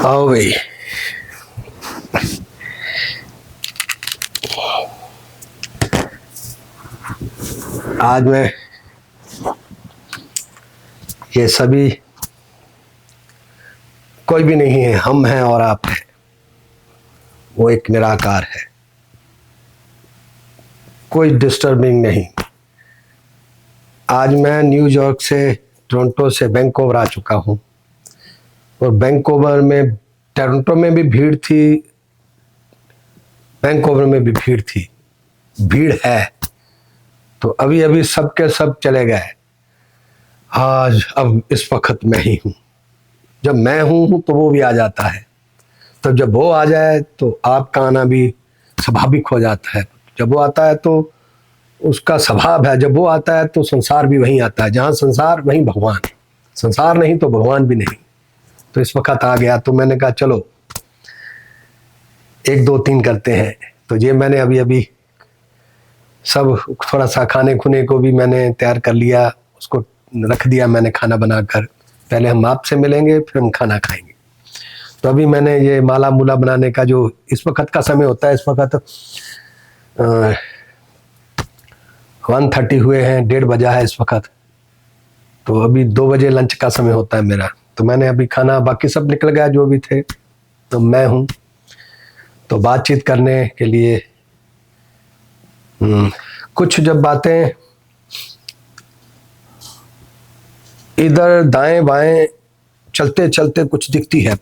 आओ भाई। आज मैं ये सभी कोई भी नहीं है, हम हैं और आप हैं। वो एक निराकार है, कोई डिस्टर्बिंग नहीं। आज मैं न्यूयॉर्क से, टोरंटो से वैंकूवर आ चुका हूँ और वैंकूवर में, टोरंटो में भी भीड़ थी, वैंकूवर में भी भीड़ थी, भीड़ है। तो अभी अभी सब के सब चले गए। आज अब इस वक्त मैं ही हूँ। जब मैं हूँ तो वो भी आ जाता है, तब जब वो आ जाए तो आपका आना भी स्वाभाविक हो जाता है। जब वो आता है तो उसका स्वभाव है, जब वो आता है तो संसार भी वहीं आता है। जहाँ संसार वहीं भगवान, संसार नहीं तो भगवान भी नहीं। तो इस वक्त आ गया तो मैंने कहा चलो 1 2 3 करते हैं। तो ये मैंने अभी अभी सब थोड़ा सा खाने खुने को भी मैंने तैयार कर लिया, उसको रख दिया मैंने खाना बनाकर। पहले हम आपसे मिलेंगे फिर हम खाना खाएंगे। तो अभी मैंने ये माला मूला बनाने का जो इस वक्त का समय होता है, इस वक्त 1:30 हुए हैं, 1:30 बजा है इस वक्त। तो अभी 2 बजे लंच का समय होता है मेरा। तो मैंने अभी खाना, बाकी सब निकल गया जो भी थे। तो मैं हूँ तो बातचीत करने के लिए कुछ जब बातें इधर दाएं बाएं चलते चलते कुछ दिखती है,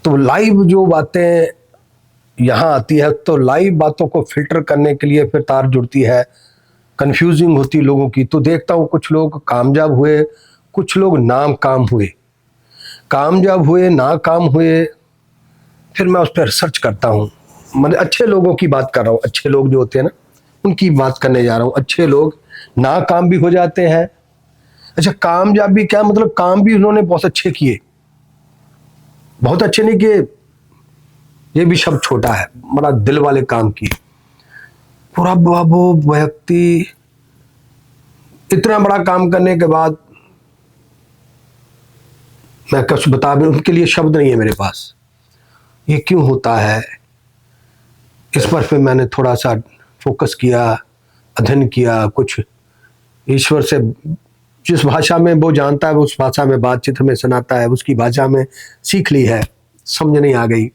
तो लाइव जो बातें यहाँ आती है, तो लाइव बातों को फिल्टर करने के लिए फिर तार जुड़ती है, कंफ्यूजिंग होती लोगों की। तो देखता हूँ कुछ लोग कामयाब हुए, कुछ लोग नाकाम हुए, कामयाब हुए नाकाम हुए। फिर मैं उस पर रिसर्च करता हूँ। मतलब अच्छे लोगों की बात कर रहा हूँ, अच्छे लोग जो होते हैं ना उनकी बात करने जा रहा हूँ। अच्छे लोग नाकाम भी हो जाते हैं। अच्छा, कामयाब भी क्या मतलब, काम भी उन्होंने बहुत अच्छे किए, बहुत अच्छे नहीं किए, ये भी शब्द छोटा है, बड़ा दिल वाले काम किए। पूरा वो व्यक्ति इतना बड़ा काम करने के बाद मैं कुछ बता भी, उनके लिए शब्द नहीं है मेरे पास। ये क्यों होता है, इस पर फिर मैंने थोड़ा सा फोकस किया, अध्ययन किया। कुछ ईश्वर से जिस भाषा में वो जानता है उस भाषा में बातचीत हमें सुनाता है, उसकी भाषा में सीख ली है, समझ नहीं आ गई।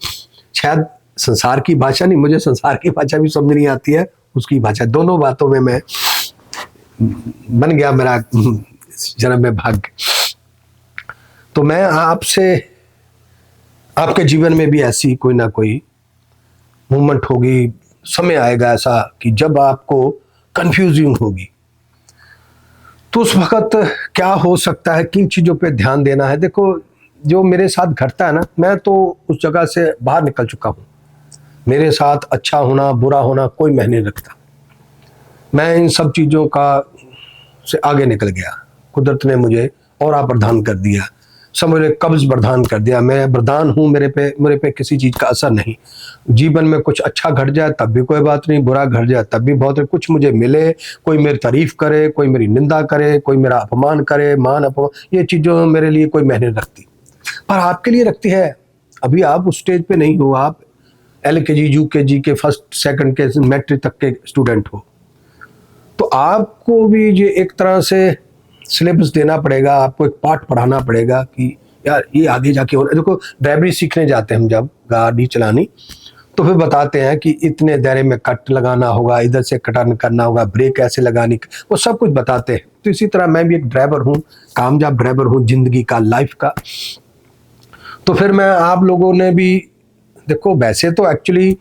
शायद संसार की भाषा नहीं, मुझे संसार की भाषा भी समझ नहीं आती है, उसकी भाषा। दोनों बातों में मैं बन गया मेरा जन्म में भाग्य। तो मैं आपसे, आपके जीवन में भी ऐसी कोई ना कोई मूवमेंट होगी, समय आएगा ऐसा कि जब आपको कंफ्यूजिंग होगी। तो उस वक्त क्या हो सकता है, किन चीज़ों पे ध्यान देना है। देखो, जो मेरे साथ घटता है ना, मैं तो उस जगह से बाहर निकल चुका हूँ। मेरे साथ अच्छा होना बुरा होना कोई मायने नहीं रखता। मैं इन सब चीज़ों का से आगे निकल गया। कुदरत ने मुझे और प्रदान कर दिया, सब मेरे कब्ज प्रदान कर दिया। मैं वरदान हूँ, मेरे पे किसी चीज़ का असर नहीं। जीवन में कुछ अच्छा घट जाए तब भी कोई बात नहीं, बुरा घट जाए तब भी बहुत है। कुछ मुझे मिले, कोई मेरी तारीफ करे, कोई मेरी निंदा करे, कोई मेरा अपमान करे, मान अपमान, ये चीज़ों मेरे लिए कोई मायने नहीं रखती, पर आपके लिए रखती है। अभी आप उस स्टेज पे नहीं हो, आप LKG UKG के फर्स्ट सेकंड के मैट्रिक तक के स्टूडेंट हो। तो आपको भी ये एक तरह से सिलेबस देना पड़ेगा, आपको एक पाठ पढ़ाना पड़ेगा कि यार ये आगे जाके हो। देखो, ड्राइवरी सीखने जाते हैं हम जब गाड़ी चलानी, तो फिर बताते हैं कि इतने दायरे में कट लगाना होगा, इधर से कटर्न करना होगा, ब्रेक ऐसे लगानी, वो सब कुछ बताते हैं। तो इसी तरह मैं भी एक ड्राइवर हूँ, कामयाब ड्राइवर हूँ जिंदगी का, लाइफ का। तो फिर मैं, आप लोगों ने भी देखो, वैसे तो एक्चुअली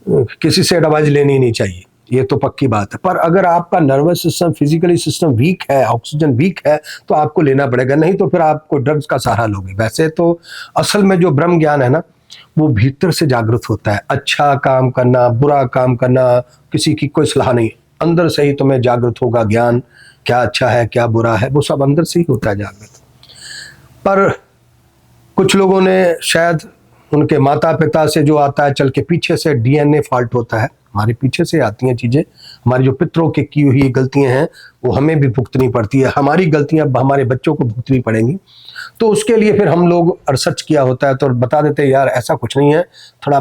किसी से एडवाइस लेनी नहीं चाहिए, ये तो पक्की बात है। पर अगर आपका nervous system, physically system weak है, ऑक्सीजन वीक है, तो आपको लेना पड़ेगा, नहीं तो फिर आपको ड्रग्स का सहारा लोगे। वैसे तो असल में जो ब्रह्म ज्ञान है ना, वो भीतर से जागृत होता है। अच्छा काम करना, बुरा काम करना, किसी की कोई सलाह नहीं, अंदर से ही तुम्हें जागृत होगा ज्ञान। क्या अच्छा है क्या बुरा है, वो सब अंदर से ही होता है जागृत। पर कुछ लोगों ने शायद उनके माता पिता से जो आता है चल के पीछे से डीएनए फॉल्ट होता है, हमारे पीछे से आती हैं चीज़ें। हमारी जो पितरों की हुई गलतियां हैं वो हमें भी भुगतनी पड़ती है, हमारी गलतियां अब हमारे बच्चों को भुगतनी पड़ेंगी। तो उसके लिए फिर हम लोग रिसर्च किया होता है तो बता देते हैं यार ऐसा कुछ नहीं है, थोड़ा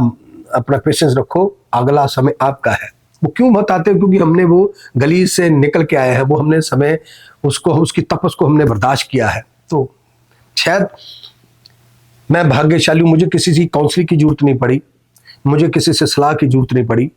अपना पेशेंस रखो, अगला समय आपका है। वो क्यों बताते हैं? क्योंकि हमने वो गली से निकल के आए हैं, वो हमने समय उसको उसकी तपस को हमने बर्दाश्त किया है। तो शायद मैं भाग्यशाली हूं, मुझे किसी से काउंसलिंग की जरूरत नहीं पड़ी, मुझे किसी से सलाह की जरूरत नहीं पड़ी,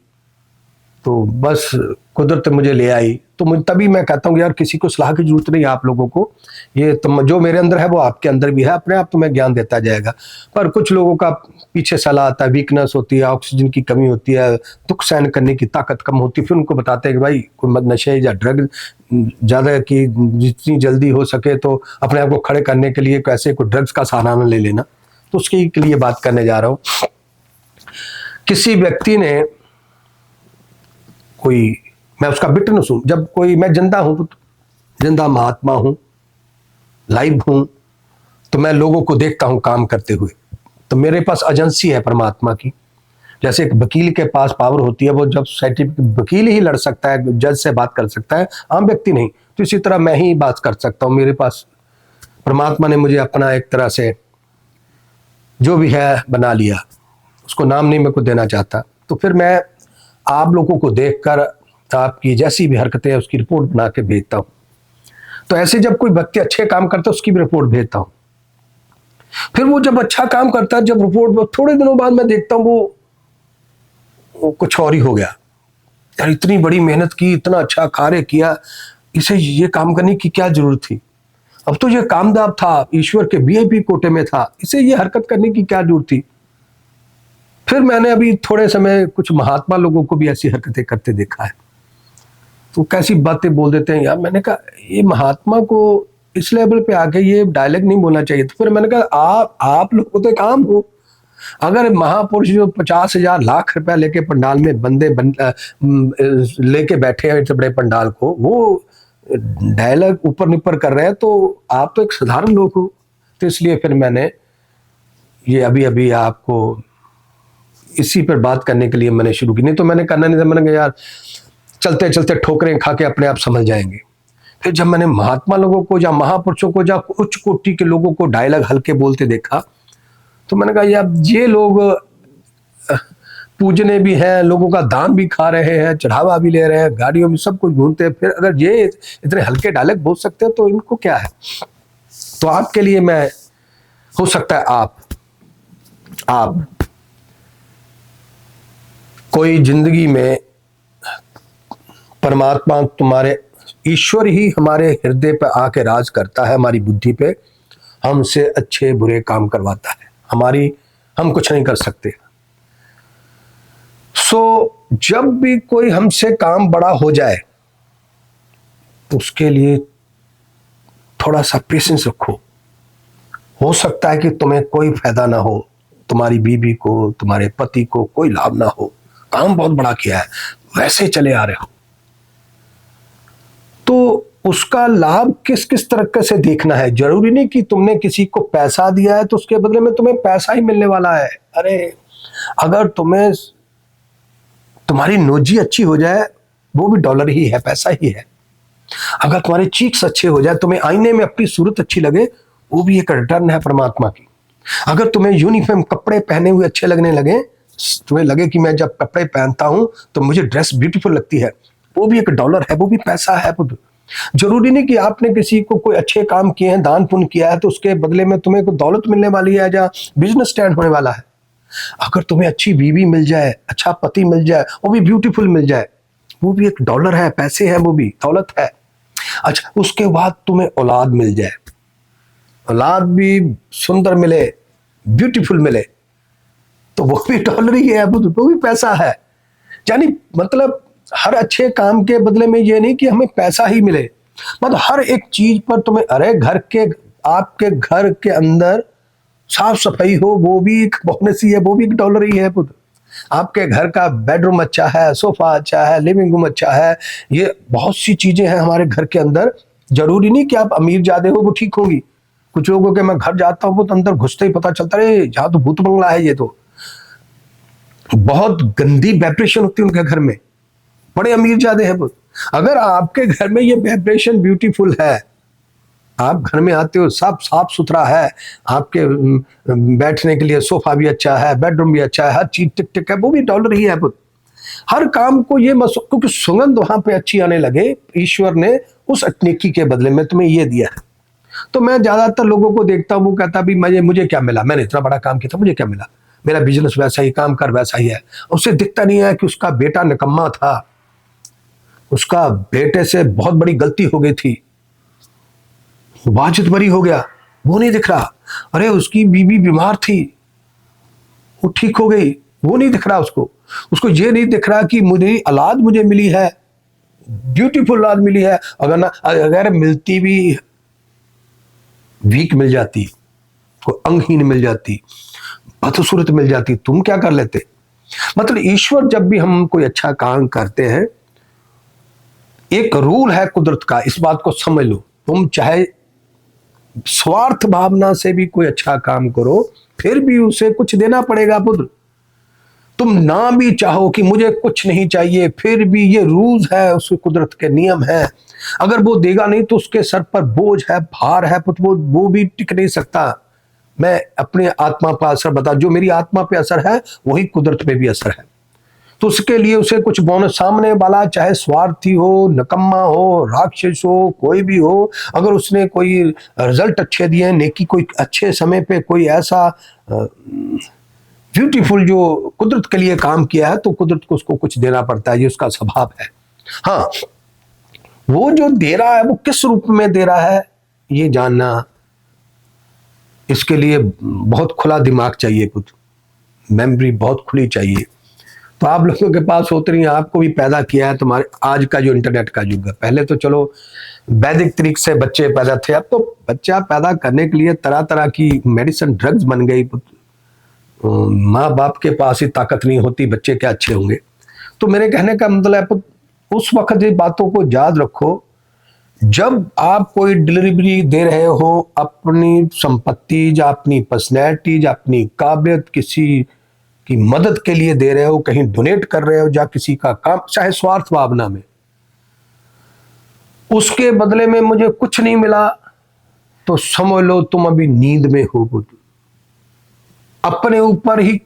तो बस कुदरत मुझे ले आई। तो तभी मैं कहता हूँ यार किसी को सलाह की जरूरत नहीं है आप लोगों को, ये तुम जो मेरे अंदर है वो आपके अंदर भी है, अपने आप तुम्हें ज्ञान देता जाएगा। पर कुछ लोगों का पीछे सलाह आता है, वीकनेस होती है, ऑक्सीजन की कमी होती है, दुख सहन करने की ताकत कम होती है, फिर उनको बताते हैं कि भाई कोई नशे या ड्रग ज़्यादा की जितनी जल्दी हो सके तो अपने आप को खड़े करने के लिए कैसे कोई ड्रग्स का सहारा न ले लेना। तो उसके लिए बात करने जा रहा हूँ। किसी व्यक्ति ने कोई, मैं उसका विटनेस हूं, जब कोई, मैं जिंदा हूं, जिंदा महात्मा हूं, लाइव हूं, तो मैं लोगों को देखता हूं काम करते हुए। तो मेरे पास एजेंसी है परमात्मा की। जैसे एक वकील के पास पावर होती है, वो जब सर्टिफिकेट, वकील ही लड़ सकता है, जज से बात कर सकता है, आम व्यक्ति नहीं। तो इसी तरह मैं ही बात कर सकता हूं। मेरे पास परमात्मा ने मुझे अपना एक तरह से जो भी है बना लिया, उसको नाम नहीं मैं को देना चाहता। तो फिर मैं आप लोगों को देखकर आपकी जैसी भी हरकतें हैं उसकी रिपोर्ट बना के भेजता हूं। तो ऐसे जब कोई व्यक्ति अच्छे काम करता है उसकी भी रिपोर्ट भेजता हूं। फिर वो जब अच्छा काम करता है, जब रिपोर्ट थोड़े दिनों बाद मैं देखता हूं वो कुछ और ही हो गया। यार इतनी बड़ी मेहनत की, इतना अच्छा कार्य किया, इसे ये काम करने की क्या जरूरत थी? अब तो ये कामयाब था, ईश्वर के वीआईपी कोटे में था, इसे ये हरकत करने की क्या जरूरत थी? फिर मैंने अभी थोड़े समय कुछ महात्मा लोगों को भी ऐसी हरकतें करते देखा है। तो कैसी बातें बोल देते हैं यार। मैंने कहा ये महात्मा को इस लेवल पे आके ये डायलॉग नहीं बोलना चाहिए। तो फिर मैंने कहा आप लोग को तो काम हो, अगर महापुरुष जो 50,000 लाख रुपया लेके पंडाल में लेके बैठे हैं इतने बड़े पंडाल को, वो डायलॉग ऊपर नीपर कर रहे हैं, तो आप तो एक साधारण लोग हो। तो इसलिए फिर मैंने ये अभी आपको इसी पर बात करने के लिए मैंने शुरू की। नहीं तो मैंने करना नहीं था, मैंने कहा यार चलते चलते ठोकरें खा के अपने आप समझ जाएंगे। फिर जब मैंने महात्मा लोगों को या महापुरुषों को या उच्च कोटि के लोगों को डायलॉग हल्के बोलते देखा, तो मैंने कहा यार ये लोग पूजने भी हैं, लोगों का दान भी खा रहे हैं, चढ़ावा भी ले रहे हैं, गाड़ियों में सब कुछ घूमते हैं, फिर अगर ये इतने हल्के डायलॉग बोल सकते हैं तो इनको क्या है? तो आपके लिए मैं, हो सकता है आप कोई जिंदगी में परमात्मा, तुम्हारे ईश्वर ही हमारे हृदय पे आके राज करता है, हमारी बुद्धि पे, हमसे अच्छे बुरे काम करवाता है, हम कुछ नहीं कर सकते। जब भी कोई हमसे काम बड़ा हो जाए तो उसके लिए थोड़ा सा पेशेंस रखो। हो सकता है कि तुम्हें कोई फायदा ना हो, तुम्हारी बीवी को, तुम्हारे पति को कोई लाभ ना हो, काम बहुत बड़ा किया है, वैसे चले आ रहे हो, तो उसका लाभ किस किस तरीके से देखना है। जरूरी नहीं कि तुमने किसी को पैसा दिया है तो उसके बदले में तुम्हें पैसा ही मिलने वाला है। अरे अगर तुम्हारी नोजी अच्छी हो जाए वो भी डॉलर ही है, पैसा ही है। अगर तुम्हारे चीक्स अच्छे हो जाए, तुम्हें आईने में अपनी सूरत अच्छी लगे, वो भी एक रिटर्न है परमात्मा की। अगर तुम्हें यूनिफॉर्म कपड़े पहने हुए अच्छे लगने लगे, तुम्हें लगे कि मैं जब कपड़े पहनता हूं तो मुझे ड्रेस ब्यूटीफुल लगती है, वो भी एक डॉलर है, वो भी पैसा है। जरूरी नहीं कि आपने किसी को कोई अच्छे काम किए हैं, दान पुण्य किया है तो उसके बदले में तुम्हें कोई दौलत मिलने वाली है या बिजनेस स्टैंड होने वाला है। अगर तुम्हें अच्छी बीवी मिल जाए, अच्छा पति मिल जाए, वो भी ब्यूटीफुल मिल जाए, वो भी एक डॉलर है, पैसे हैं, वो भी दौलत है। अच्छा, उसके बाद तुम्हें औलाद मिल जाए, औलाद भी सुंदर मिले, ब्यूटीफुल मिले, तो वो भी डॉलर ही है, वो भी पैसा है। यानी मतलब हर अच्छे काम के बदले में ये नहीं कि हमें पैसा ही मिले, मतलब हर एक चीज पर तुम्हें, अरे आपके घर के अंदर साफ सफाई हो, वो भी एक बोनस ही है, वो भी एक डॉलर ही है। आपके घर का बेडरूम अच्छा है, सोफा अच्छा है, लिविंग रूम अच्छा है, ये बहुत सी चीजें हैं हमारे घर के अंदर। जरूरी नहीं कि आप अमीर ज्यादा हो वो ठीक होंगी, कुछ लोगों के मैं घर जाता हूँ तो अंदर घुसते ही पता चलता है जहाँ तो भूत बंगला है, ये तो बहुत गंदी वाइब्रेशन होती है उनके घर में, बड़े अमीर ज्यादा है वो। अगर आपके घर में ये वाइब्रेशन ब्यूटीफुल है, आप घर में आते हो सब साफ सुथरा है, आपके बैठने के लिए सोफा भी अच्छा है, बेडरूम भी अच्छा है, हर चीज टिक टिक है, वो भी डॉलर ही है वो। हर काम को ये क्योंकि सुगंध वहां पे अच्छी आने लगे, ईश्वर ने उस नेकी के बदले में तुम्हें ये दिया है। तो मैं ज्यादातर लोगों को देखता हूँ, वो कहता भी मुझे क्या मिला, मैंने इतना बड़ा काम किया था, मुझे क्या मिला, मेरा बिजनेस वैसा ही, काम कर वैसा ही है। उसे दिखता नहीं है कि उसका बेटा निकम्मा था, उसका बेटे से बहुत बड़ी गलती हो गई थी, वाजिद बरी हो गया, वो नहीं दिख रहा। अरे उसकी बीवी बीमार थी, वो ठीक हो गई, वो नहीं दिख रहा उसको। उसको ये नहीं दिख रहा कि मुझे औलाद मुझे मिली है, ब्यूटीफुल औलाद मिली है। अगर मिलती भी वीक मिल जाती, कोई अंगहीन मिल जाती, बदसूरत मिल जाती, तुम क्या कर लेते। मतलब ईश्वर जब भी हम कोई अच्छा काम करते हैं, एक रूल है कुदरत का, इस बात को समझ लो। तुम चाहे स्वार्थ भावना से भी कोई अच्छा काम करो, फिर भी उसे कुछ देना पड़ेगा पुत्र। तुम ना भी चाहो कि मुझे कुछ नहीं चाहिए, फिर भी ये रूल्स है, उसके कुदरत के नियम है। अगर वो देगा नहीं तो उसके सर पर बोझ है, भार है पुत्र, वो भी टिक नहीं सकता। मैं अपने आत्मा पर असर बता, जो मेरी आत्मा पे असर है वही कुदरत पे भी असर है। तो उसके लिए उसे कुछ बोनस, सामने वाला चाहे स्वार्थी हो, नकम्मा हो, राक्षस हो, कोई भी हो, अगर उसने कोई रिजल्ट अच्छे दिए, नेकी कोई अच्छे समय पे कोई ऐसा ब्यूटीफुल जो कुदरत के लिए काम किया है, तो कुदरत को उसको कुछ देना पड़ता है, ये उसका स्वभाव है। हाँ, वो जो दे रहा है वो किस रूप में दे रहा है ये जानना, इसके लिए बहुत खुला दिमाग चाहिए पुत्र, मेमोरी बहुत खुली चाहिए। तो आप लोगों के पास होते नहीं, आपको भी पैदा किया है तुम्हारे आज का जो इंटरनेट का युग है। पहले तो चलो वैदिक तरीके से बच्चे पैदा थे, अब तो बच्चा पैदा करने के लिए तरह तरह की मेडिसिन ड्रग्स बन गई। माँ बाप के पास ही ताकत नहीं होती, बच्चे क्या अच्छे होंगे। तो मेरे कहने का मतलब है, उस वक्त ये बातों को याद रखो, जब आप कोई डिलीवरी दे रहे हो अपनी संपत्ति या अपनी पर्सनैलिटी या अपनी काबिलियत, किसी की मदद के लिए दे रहे हो, कहीं डोनेट कर रहे हो या किसी का काम, चाहे स्वार्थ भावना में, उसके बदले में मुझे कुछ नहीं मिला, तो समझ लो तुम अभी नींद में हो। अपने ऊपर ही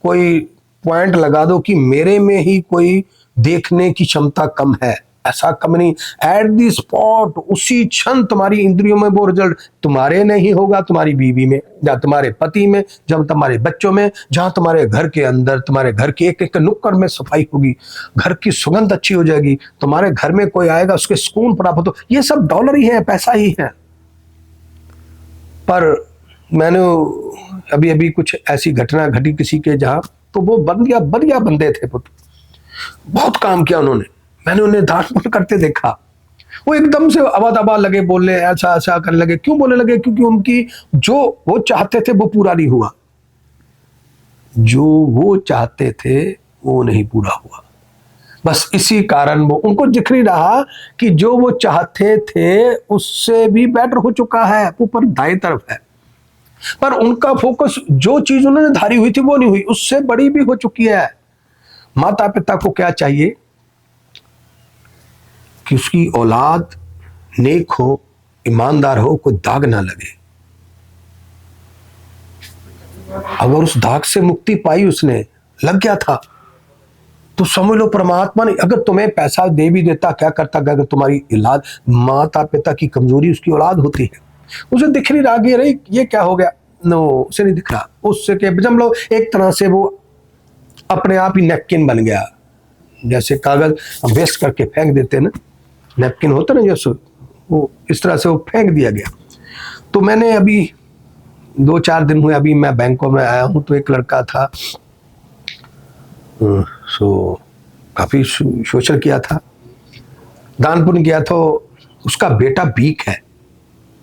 कोई पॉइंट लगा दो कि मेरे में ही कोई देखने की क्षमता कम है, ऐसा कम नहीं। एट दी स्पॉट, उसी क्षण तुम्हारी इंद्रियों में वो रिजल्ट तुम्हारे नहीं होगा, तुम्हारी बीवी में या तुम्हारे पति में, जब तुम्हारे बच्चों में, जहां तुम्हारे घर के अंदर, तुम्हारे घर के एक एक नुक्कड़ में सफाई होगी, घर की सुगंध अच्छी हो जाएगी, तुम्हारे घर में कोई आएगा उसके सुकून प्राप्त हो। ये सब डॉलर ही है, पैसा ही है। पर मैंने अभी अभी कुछ ऐसी घटना घटी किसी के, जहां तो वो बढ़िया बंदे थे पुत्र, बहुत काम किया उन्होंने, मैंने उन्हें दान पुण्य करते देखा। वो एकदम से अवा तवा लगे बोलने, ऐसा ऐसा करने लगे। क्यों बोलने लगे? क्योंकि उनकी जो वो चाहते थे वो पूरा नहीं हुआ, जो वो चाहते थे वो नहीं पूरा हुआ। बस इसी कारण वो, उनको दिख नहीं रहा कि जो वो चाहते थे उससे भी बेटर हो चुका है, ऊपर दाएं तरफ है। पर उनका फोकस, जो चीज उन्होंने धारी हुई थी वो नहीं हुई, उससे बड़ी भी हो चुकी है। माता पिता को क्या चाहिए कि उसकी औलाद नेक हो, ईमानदार हो, कोई दाग ना लगे। अगर उस दाग से मुक्ति पाई, उसने लग गया था, तो समझ लो परमात्मा ने अगर तुम्हें पैसा दे भी देता, क्या करता, अगर तुम्हारी औलाद, माता पिता की कमजोरी उसकी औलाद होती है, उसे दिख नहीं रहा कि अरे ये क्या हो गया, नो, उसे नहीं दिख रहा। उससे के जब लोग एक तरह से वो अपने आप ही नैपकिन बन गया, जैसे कागज हम वेस्ट करके फेंक देते हैं ना, नैपकिन होता ना जैसे, वो इस तरह से वो फेंक दिया गया। तो मैंने अभी 2-4 दिन हुए, अभी मैं बैंकों में आया हूँ, तो एक लड़का था, सो काफी सोशल किया था, दान पुण्य किया, तो उसका बेटा वीक है,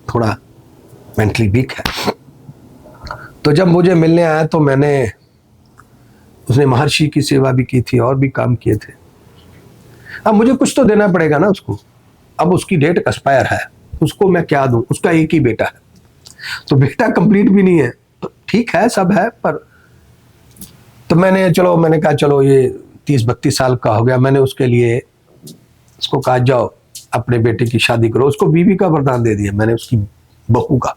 थोड़ा मेंटली वीक है। तो जब मुझे मिलने आया तो मैंने, उसने महर्षि की सेवा भी की थी और भी काम किए थे। अब मुझे कुछ तो देना पड़ेगा ना उसको। अब उसकी डेट एक्सपायर है, उसको मैं क्या दूं, उसका एक ही बेटा है। तो बेटा कंप्लीट भी नहीं है, तो ठीक है सब है, पर तो मैंने कहा चलो ये 30-32 साल का हो गया, मैंने उसके लिए उसको कहा जाओ अपने बेटे की शादी करो, उसको बीवी का वरदान दे दिया मैंने, उसकी बहू का।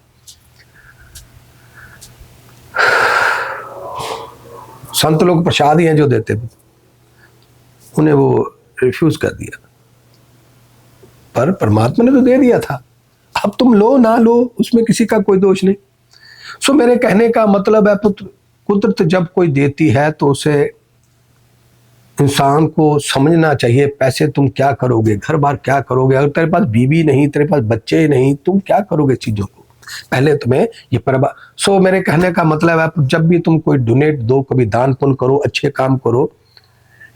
संत लोग प्रसाद ही हैं जो देते, उन्हें वो रिफ्यूज कर दिया, पर परमात्मा ने तो दे दिया था, अब तुम लो ना लो उसमें किसी का कोई दोष नहीं। सो मेरे कहने का मतलब है पुत्र, कुदरत जब कोई देती है तो उसे इंसान को समझना चाहिए, पैसे तुम क्या करोगे, घर बार क्या करोगे, अगर तेरे पास बीवी नहीं, तेरे पास बच्चे नहीं, तुम क्या करोगे चीजों को, पहले तुम्हें ये परवा। सो मेरे कहने का मतलब है जब भी तुम कोई डोनेट दो, कभी दान पुण्य करो, अच्छे काम करो,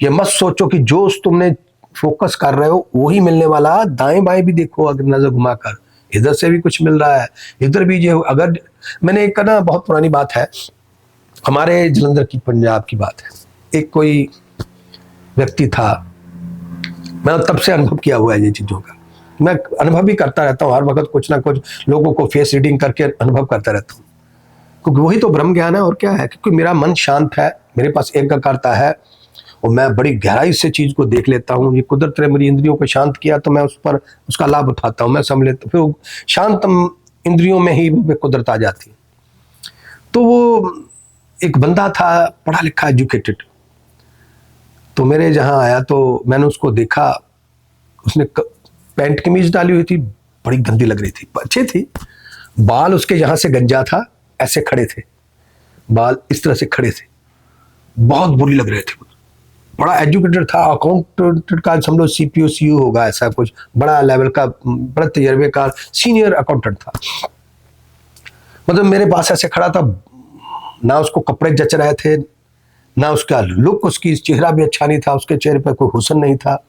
ये मत सोचो कि जो तुमने फोकस कर रहे हो वही मिलने वाला, दाएं बाएं भी देखो, अगर नजर घुमाकर इधर से भी कुछ मिल रहा है, इधर भी जो अगर मैंने एक ना बहुत पुरानी बात है, हमारे जलंधर की पंजाब की बात है, एक कोई व्यक्ति था, मैं तब से अनुभव किया हुआ है ये चीजों का, मैं अनुभव भी करता रहता हूँ हर वक्त, कुछ ना कुछ लोगों को फेस रीडिंग करके अनुभव करता रहता हूँ, क्योंकि वही तो ब्रह्म ज्ञान है और क्या है, क्योंकि मेरा मन शांत है, मेरे पास एकाग्रता है और मैं बड़ी गहराई से चीज को देख लेता हूँ। ये कुदरत ने मेरी इंद्रियों को शांत किया तो मैं उस पर उसका लाभ उठाता हूँ, मैं समझ लेता हूँ, फिर शांत इंद्रियों में ही कुदरत आ जाती है। तो वो एक बंदा था पढ़ा लिखा एजुकेटेड, तो मेरे जहाँ आया तो मैंने उसको देखा, उसने पैंट कमीज डाली हुई थी, बड़ी गंदी लग रही थी, अच्छी थी, बाल उसके यहाँ से गंजा था, ऐसे खड़े थे बाल, इस तरह से खड़े थे, बहुत बुरी लग रहे थे, बड़ा एजुकेटेड था, अकाउंटेंट का समझो सीपीओ सीयू होगा ऐसा कुछ, बड़ा लेवल का, बड़ा तजर्बेकार सीनियर अकाउंटेंट था। मतलब मेरे पास ऐसे खड़ा था, ना उसको कपड़े जच रहे थे, ना उसका लुक, उसकी चेहरा भी अच्छा नहीं था, उसके चेहरे पर कोई हुस्न नहीं था,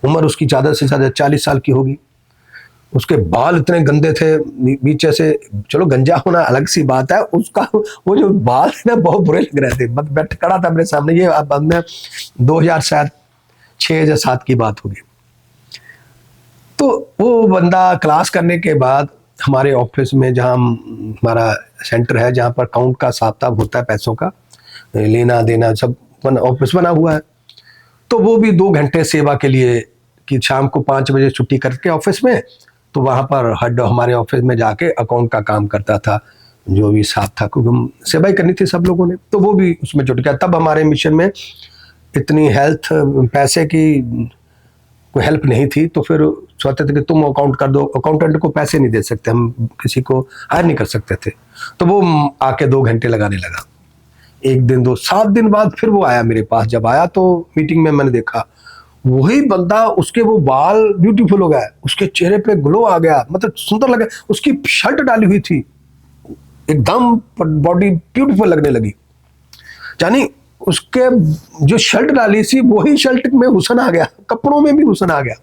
उम्र उसकी ज़्यादा से ज़्यादा 40 साल की होगी, उसके बाल इतने गंदे थे नीचे से, चलो गंजा होना अलग सी बात है, उसका वो जो बाल थे ना बहुत बुरे लग रहे थे, मतलब बैठ खड़ा था मेरे सामने, ये अब मैं 2006 या 7 की बात होगी। तो वो बंदा क्लास करने के बाद हमारे ऑफिस में, जहाँ हमारा सेंटर है, जहाँ पर अकाउंट का हिसाब किताब होता है, पैसों का लेना देना सब ऑफिस बना हुआ है, तो वो भी 2 घंटे सेवा के लिए, कि शाम को 5 बजे छुट्टी करके ऑफिस में, तो वहाँ पर हेड हमारे ऑफिस में जाके अकाउंट का काम करता था, जो भी साथ था, क्योंकि हम सेवा ही करनी थी सब लोगों ने, तो वो भी उसमें जुट गया। तब हमारे मिशन में इतनी हेल्थ पैसे की कोई हेल्प नहीं थी, तो फिर सोचते थे कि तुम अकाउंट कर दो, अकाउंटेंट को पैसे नहीं दे सकते हम, किसी को हायर नहीं कर सकते थे, तो वो आके 2 घंटे लगाने लगा, 1 दिन 2, 7 दिन बाद फिर वो आया मेरे पास, जब आया तो मीटिंग में मैंने देखा वही बंदा, उसके वो बाल ब्यूटीफुल हो गया, उसके चेहरे पे ग्लो आ गया, मतलब सुंदर लगे, उसकी शर्ट डाली हुई थी, एकदम बॉडी ब्यूटीफुल लगने लगी, यानी उसके जो शर्ट डाली थी वही शर्ट में हुस्न आ गया, कपड़ों में भी हुस्न आ गया।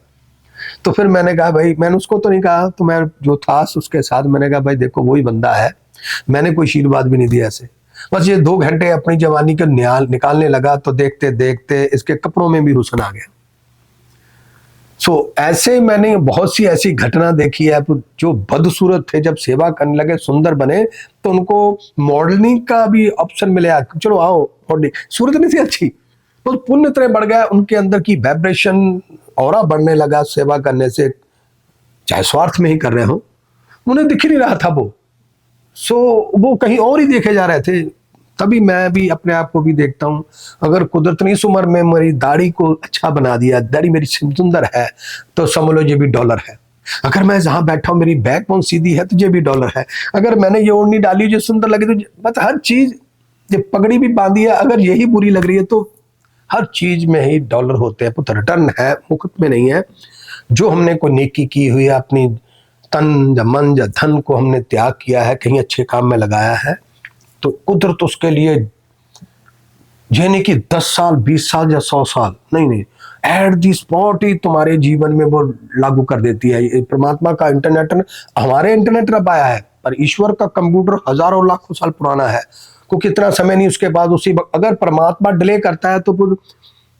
तो फिर मैंने कहा भाई, मैंने उसको तो नहीं कहा, तो मैं जो था उसके साथ मैंने कहा भाई देखो वही बंदा है, मैंने कोई आशीर्वाद भी नहीं दिया ऐसे, बस ये 2 घंटे अपनी जवानी के निकालने लगा, तो देखते देखते इसके कपड़ों में भी हुस्न आ गया। सो ऐसे मैंने बहुत सी ऐसी घटना देखी है, जो बदसूरत थे जब सेवा करने लगे, सुंदर बने, तो उनको मॉडलिंग का भी ऑप्शन मिला, चलो आओ मॉडलिंग, सूरत नहीं थी अच्छी, तो पुण्य तरह बढ़ गया, उनके अंदर की वाइब्रेशन ऑरा बढ़ने लगा सेवा करने से, चाहे स्वार्थ में ही कर रहे हो, उन्हें दिख ही नहीं रहा था वो, सो वो कहीं और ही देखे जा रहे थे। तभी मैं भी अपने आप को भी देखता हूँ, अगर कुदरत ने इस उम्र में मेरी दाढ़ी को अच्छा बना दिया, दाढ़ी मेरी सुंदर है, तो समझ लो ये भी डॉलर है, अगर मैं जहाँ बैठा हूँ मेरी बैकबोन सीधी है तो ये भी डॉलर है, अगर मैंने ये ओढ़नी डाली जो सुंदर लगी तो बस हर चीज, ये पगड़ी भी बांधी है, अगर यही बुरी लग रही है तो हर चीज में ही डॉलर होते हैं, तो रिटर्न है, मुफ्त में नहीं है। जो हमने कोई नेकी की हुई है, अपनी तन या मन या धन को हमने त्याग किया है, कहीं अच्छे काम में लगाया है, तो कुदरत उसके लिए ये नहीं कि 10 साल 20 साल या 100 साल, नहीं, एट दी स्पॉट ही तुम्हारे जीवन में वो लागू कर देती है। परमात्मा का इंटरनेट, हमारे इंटरनेट रब आया है, पर ईश्वर का कंप्यूटर हजारों लाखों साल पुराना है, क्योंकि इतना समय नहीं उसके बाद उसी अगर परमात्मा डिले करता है तो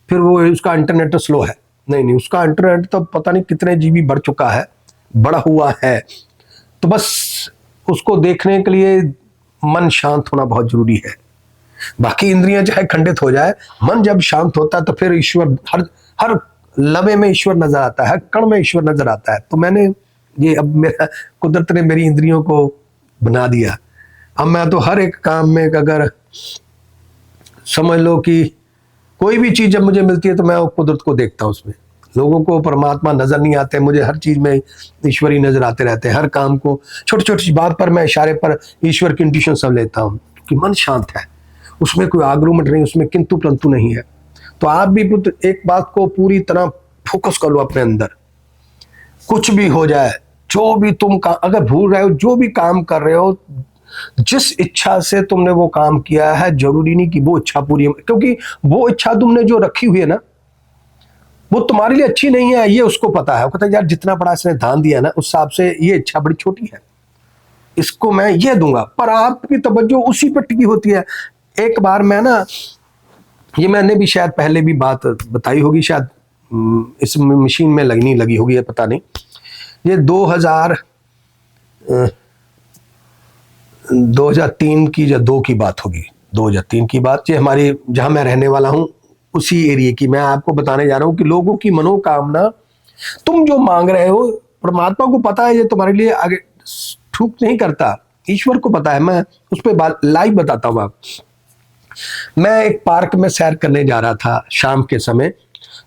फिर वो उसका इंटरनेट तो स्लो है, नहीं, उसका इंटरनेट तो पता नहीं कितने जीबी बढ़ चुका है, बड़ा हुआ है, तो बस उसको देखने के लिए मन शांत होना बहुत जरूरी है। बाकी इंद्रियां चाहे खंडित हो जाए, मन जब शांत होता है तो फिर ईश्वर हर हर लम्हे में ईश्वर नजर आता है, हर कण में ईश्वर नजर आता है। तो मैंने ये, अब मेरा कुदरत ने मेरी इंद्रियों को बना दिया। अब मैं तो हर एक काम में, अगर समझ लो कि कोई भी चीज जब मुझे मिलती है तो मैं वो कुदरत को देखता हूँ उसमें। लोगों को परमात्मा नजर नहीं आते, मुझे हर चीज में ईश्वर ही नजर आते रहते हैं। हर काम को, छोटी छोटी बात पर मैं इशारे पर ईश्वर की इंट्यूशन सब लेता हूँ कि मन शांत है, उसमें कोई आर्गुमेंट नहीं, उसमें किंतु परंतु नहीं है। तो आप भी पुत्र एक बात को पूरी तरह फोकस कर लो अपने अंदर। कुछ भी हो जाए, जो भी तुम अगर भूल रहे हो, जो भी काम कर रहे हो, जिस इच्छा से तुमने वो काम किया है, जरूरी नहीं कि वो इच्छा पूरी, क्योंकि वो इच्छा तुमने जो रखी हुई है ना, वो तुम्हारे लिए अच्छी नहीं है, ये उसको पता है। वो कहता है यार जितना बड़ा इसने दान दिया ना, उस हिसाब से ये इच्छा बड़ी छोटी है, इसको मैं ये दूंगा। पर आपकी तवज्जो उसी पर टिकी होती है। एक बार मैं ना, ये मैंने भी शायद पहले भी बात बताई होगी, शायद इस मशीन में लगी होगी, ये पता नहीं। ये 2003 की या 2 की बात होगी, 2003 की बात। ये हमारी, जहां मैं रहने वाला हूं उसी एरिया की मैं आपको बताने जा रहा हूं कि लोगों की मनोकामना, तुम जो मांग रहे हो, परमात्मा को पता है ये तुम्हारे लिए आगे ठूक नहीं करता, ईश्वर को पता है। मैं उस पर लाइव बताता हूं। आप, मैं एक पार्क में सैर करने जा रहा था शाम के समय,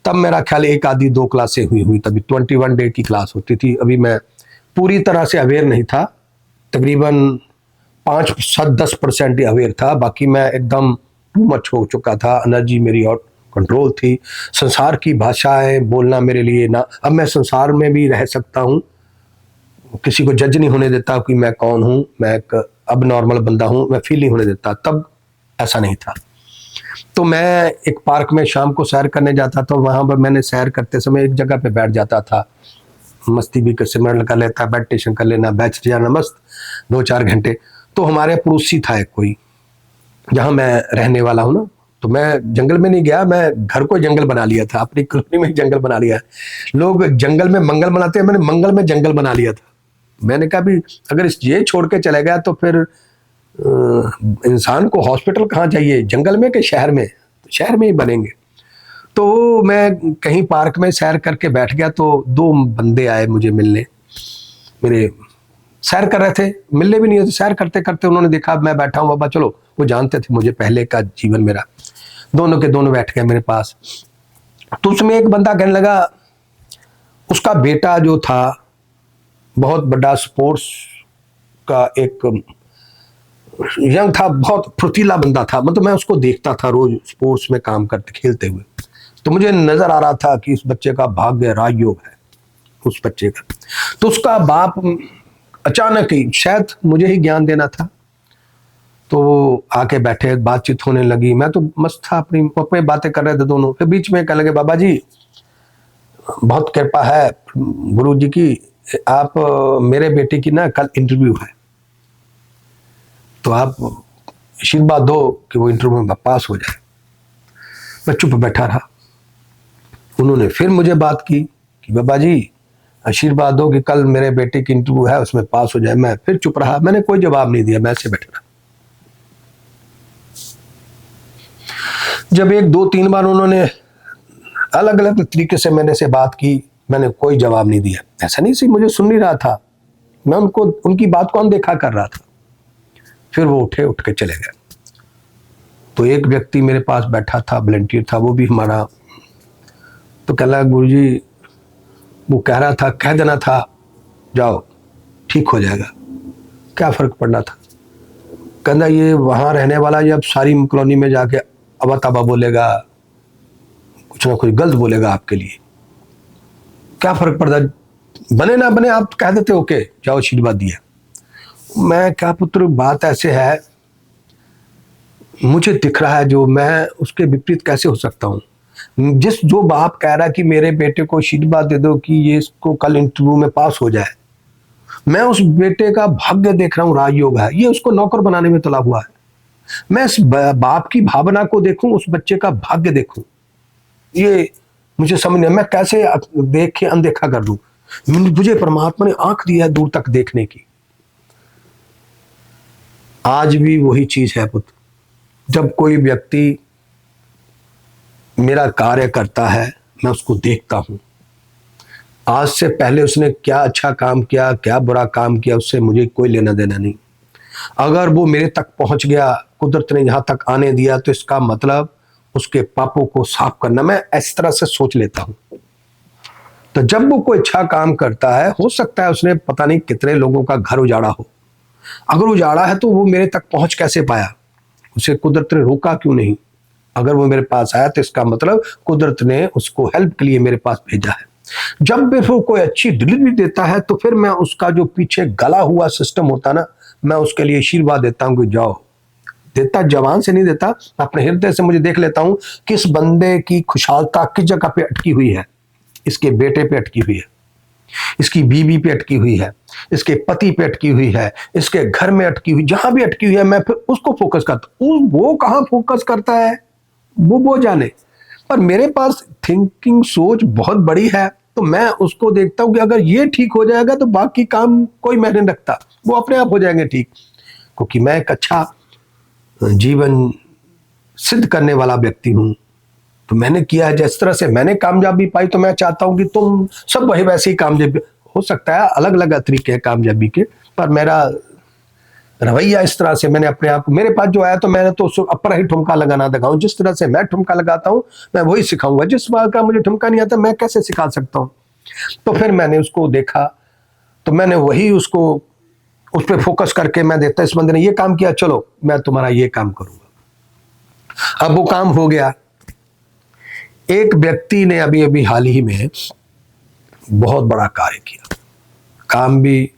तब मेरा ख्याल 1 आधी 2 क्लासें हुई, तभी 21 डे की क्लास होती थी। अभी मैं पूरी तरह से अवेयर नहीं था, तकरीबन 5-10% ही अवेयर था, बाकी मैं एकदम टू मच हो चुका था। एनर्जी मेरी और कंट्रोल थी। संसार की भाषाएं बोलना मेरे लिए ना, अब मैं संसार में भी रह सकता हूँ, किसी को जज नहीं होने देता कि मैं कौन हूँ, मैं एक अब नॉर्मल बंदा हूँ, मैं फील नहीं होने देता। तब ऐसा नहीं था। तो मैं एक पार्क में शाम को सैर करने जाता था, वहां पर मैंने सैर करते समय एक जगह पे बैठ जाता था, मस्ती भी सिमरन कर लेता, मेडिटेशन कर लेना, बैठ जाना मस्त 2-4 घंटे। तो हमारे पड़ोसी था एक कोई, जहां मैं रहने वाला हूँ ना, तो मैं जंगल में नहीं गया, मैं घर को जंगल बना लिया था, अपनी कॉलोनी में जंगल बना लिया। लोग जंगल में मंगल बनाते हैं, मैंने मंगल में जंगल बना लिया था। मैंने कहा भी अगर ये छोड़ के चले गया तो फिर इंसान को हॉस्पिटल कहाँ चाहिए, जंगल में कि शहर में? तो शहर में ही बनेंगे। तो मैं कहीं पार्क में सैर करके बैठ गया, तो 2 बंदे आए मुझे मिलने। मेरे सैर कर रहे थे, मिलने भी नहीं होते, सैर करते करते उन्होंने देखा मैं बैठा हूँ, बाबा चलो, वो जानते थे मुझे पहले का जीवन मेरा। दोनों के दोनों बैठ गए मेरे पास। तो उसमें एक बंदा कहने लगा, उसका बेटा जो था बहुत बड़ा स्पोर्ट्स का एक यंग था, बहुत फुर्तीला बंदा था, मतलब मैं उसको देखता था रोज स्पोर्ट्स में काम करते खेलते हुए। तो मुझे नजर आ रहा था कि इस बच्चे का भाग्य राजयोग है, उस बच्चे का। तो उसका बाप अचानक ही, शायद मुझे ही ज्ञान देना था, तो वो आके बैठे, बातचीत होने लगी। मैं तो मस्त था, अपनी बातें कर रहे थे दोनों। फिर बीच में कहने लगे, बाबा जी बहुत कृपा है गुरु जी की, आप मेरे बेटे की ना कल इंटरव्यू है, तो आप आशीर्वाद दो कि वो इंटरव्यू में पास हो जाए। मैं चुप बैठा रहा। उन्होंने फिर मुझे बात की कि बाबा जी आशीर्वाद दो कि कल मेरे बेटे की इंटरव्यू है, उसमें पास हो जाए। मैं फिर चुप रहा, मैंने कोई जवाब नहीं दिया, मैं ऐसे बैठा रहा। जब 1-2-3 बार उन्होंने अलग अलग तरीके से मैंने से बात की, मैंने कोई जवाब नहीं दिया। ऐसा नहीं सी मुझे सुन नहीं रहा था, मैं उनको उनकी बात को अनदेखा कर रहा था। फिर वो उठ के चले गए। तो एक व्यक्ति मेरे पास बैठा था, वॉलंटियर था, वो भी हमारा, तो कह लगा गुरुजी वो कह रहा था, कह देना था जाओ ठीक हो जाएगा, क्या फर्क पड़ना था। कहना ये वहां रहने वाला जब सारी कॉलोनी में जाके अवा तबा बोलेगा, कुछ ना कुछ गलत बोलेगा आपके लिए, क्या फर्क पड़ता, बने ना बने आप कह देते ओके जाओ आशीर्वाद दिया। मैं क्या पुत्र बात ऐसे है, मुझे दिख रहा है जो, मैं उसके विपरीत कैसे हो सकता हूँ। जो बाप कह रहा है कि मेरे बेटे को आशीर्वाद दे दो कि ये इसको कल इंटरव्यू में पास हो जाए, मैं उस बेटे का भाग्य देख रहा हूँ, राजयोग है, ये उसको नौकर बनाने में तुला हुआ है। मैं इस बाप की भावना को देखूं, उस बच्चे का भाग्य देखूं, ये मुझे समझ नहीं, मैं कैसे देख के अनदेखा कर दूं। मुझे परमात्मा ने आंख दी है दूर तक देखने की। आज भी वही चीज है पुत्र। जब कोई व्यक्ति मेरा कार्य करता है, मैं उसको देखता हूं, आज से पहले उसने क्या अच्छा काम किया, क्या बुरा काम किया, उससे मुझे कोई लेना देना नहीं। अगर वो मेरे तक पहुंच गया, कुदरत ने यहां तक आने दिया, तो इसका मतलब उसके पापों को साफ करना, मैं इस तरह से सोच लेता हूं। तो जब वो कोई अच्छा काम करता है, हो सकता है उसने पता नहीं कितने लोगों का घर उजाड़ा हो, अगर उजाड़ा है तो वो मेरे तक पहुंच कैसे पाया, उसे कुदरत ने रोका क्यों नहीं? अगर वो मेरे पास आया तो इसका मतलब कुदरत ने उसको हेल्प के लिए मेरे पास भेजा है। जब भी वो कोई अच्छी डिलीवरी देता है, तो फिर मैं उसका जो पीछे गला हुआ सिस्टम होता ना, मैं उसके लिए आशीर्वाद देता हूं कि जाओ। देता जवान से नहीं देता, अपने हृदय से मुझे देख लेता हूं कि इस बंदे की खुशहालता किस जगह पे अटकी हुई है। इसके बेटे पे अटकी हुई है, इसकी बीवी पे अटकी हुई है, इसके पति पे अटकी हुई है, इसके घर में अटकी हुई, जहां भी अटकी हुई है, मैं फिर उसको फोकस करता हूं। वो कहां फोकस करता है वो जाने, पर मेरे पास थिंकिंग सोच बहुत बड़ी है, तो मैं उसको देखता हूं कि अगर ये ठीक हो जाएगा तो बाकी काम कोई मायने नहीं रखता, वो अपने आप हो जाएंगे ठीक। क्योंकि मैं एक अच्छा जीवन सिद्ध करने वाला व्यक्ति हूं, तो मैंने किया है, जिस तरह से मैंने कामयाबी पाई, तो मैं चाहता हूं कि तुम सब वही वैसे ही कामयाबी। हो सकता है अलग अलग तरीके हैं कामयाबी के, पर मेरा रवैया इस तरह से, मैंने अपने आप, मेरे पास जो आया तो मैंने तो उसको अपना ही ठुमका लगाना दिखाऊं। जिस तरह से मैं ठुमका लगाता हूं, मैं वही सिखाऊंगा। जिस बात का मुझे ठुमका नहीं आता, मैं कैसे सिखा सकता हूं? तो फिर मैंने उसको देखा, तो मैंने वही उसको उस पर फोकस करके मैं देखता, इस बंदे ने ये काम किया, चलो मैं तुम्हारा ये काम करूंगा। अब वो काम हो गया। एक व्यक्ति ने अभी अभी हाल ही में बहुत बड़ा कार्य किया, काम भी